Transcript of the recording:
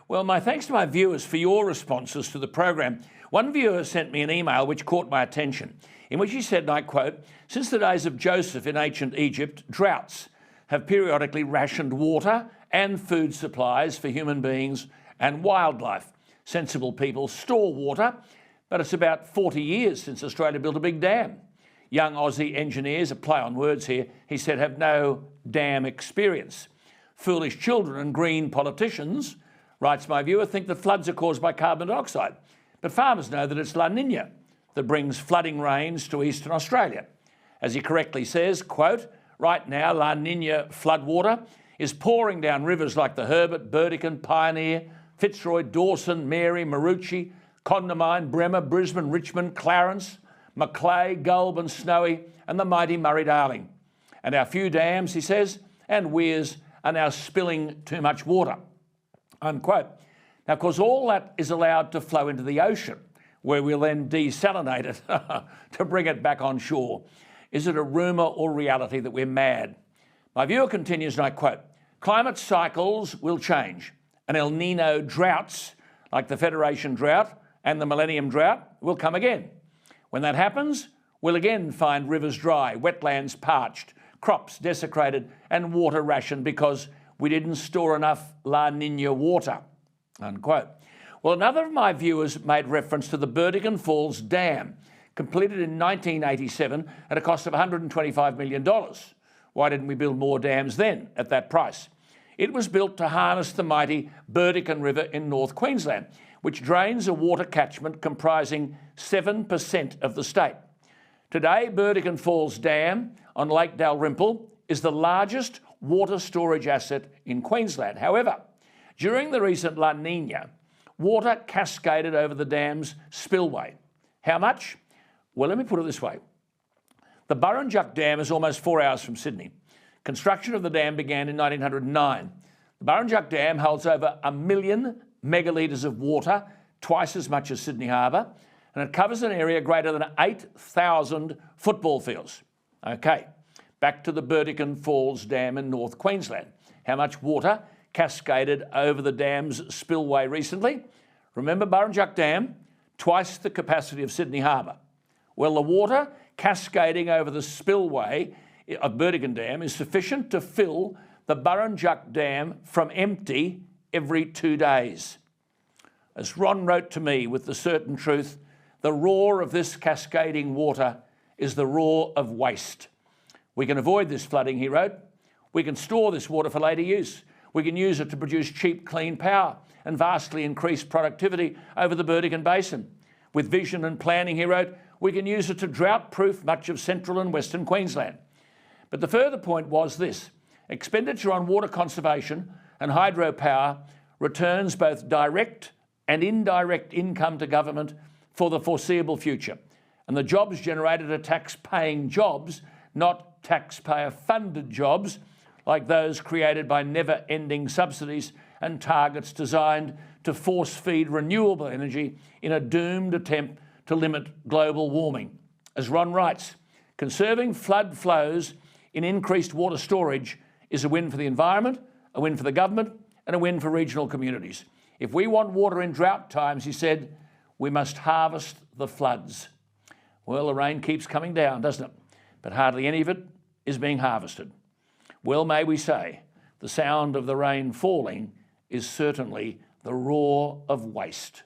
Well, my thanks to my viewers for your responses to the program. One viewer sent me an email which caught my attention, in which he said, and I quote, "Since the days of Joseph in ancient Egypt, droughts have periodically rationed water and food supplies for human beings and wildlife. Sensible people store water, but it's about 40 years since Australia built a big dam. Young Aussie engineers, a play on words here, he said, have no dam experience. Foolish children and green politicians," writes my viewer, "think that floods are caused by carbon dioxide. But farmers know that it's La Nina that brings flooding rains to eastern Australia. As he correctly says, quote, right now La Nina floodwater is pouring down rivers like the Herbert, Burdekin, Pioneer, Fitzroy, Dawson, Mary, Maroochy, Condamine, Bremer, Brisbane, Richmond, Clarence, Macleay, Goulburn, Snowy and the mighty Murray-Darling. And our few dams," he says, "and weirs are now spilling too much water." Unquote. Now, of course, all that is allowed to flow into the ocean, where we'll then desalinate it to bring it back on shore. Is it a rumour or reality that we're mad? My viewer continues, and I quote, "Climate cycles will change, and El Nino droughts, like the Federation drought and the Millennium drought, will come again. When that happens, we'll again find rivers dry, wetlands parched, crops desecrated, and water rationed because we didn't store enough La Nina water," unquote. Well, another of my viewers made reference to the Burdekin Falls Dam, completed in 1987 at a cost of $125 million. Why didn't we build more dams then at that price? It was built to harness the mighty Burdekin River in North Queensland, which drains a water catchment comprising 7% of the state. Today, Burdekin Falls Dam on Lake Dalrymple is the largest water storage asset in Queensland. However, during the recent La Nina, water cascaded over the dam's spillway. How much? Well, let me put it this way. The Burrinjuck Dam is almost 4 hours from Sydney. Construction of the dam began in 1909. The Burrinjuck Dam holds over 1 million megalitres of water, twice as much as Sydney Harbour, and it covers an area greater than 8,000 football fields. Okay, back to the Burdekin Falls Dam in North Queensland. How much water cascaded over the dam's spillway recently? Remember Burrinjuck Dam? Twice the capacity of Sydney Harbour. Well, the water cascading over the spillway of Burdekin Dam is sufficient to fill the Burrinjuck Dam from empty every 2 days. As Ron wrote to me with the certain truth, the roar of this cascading water is the roar of waste. We can avoid this flooding, he wrote. We can store this water for later use. We can use it to produce cheap, clean power and vastly increase productivity over the Burdekin Basin. With vision and planning, he wrote, we can use it to drought-proof much of central and western Queensland. But the further point was this: expenditure on water conservation and hydropower returns both direct and indirect income to government for the foreseeable future. And the jobs generated are tax-paying jobs, not taxpayer-funded jobs, like those created by never-ending subsidies and targets designed to force-feed renewable energy in a doomed attempt to limit global warming. As Ron writes, conserving flood flows in increased water storage is a win for the environment, a win for the government, and a win for regional communities. If we want water in drought times, he said, we must harvest the floods. Well, the rain keeps coming down, doesn't it? But hardly any of it is being harvested. Well, may we say, the sound of the rain falling is certainly the roar of waste.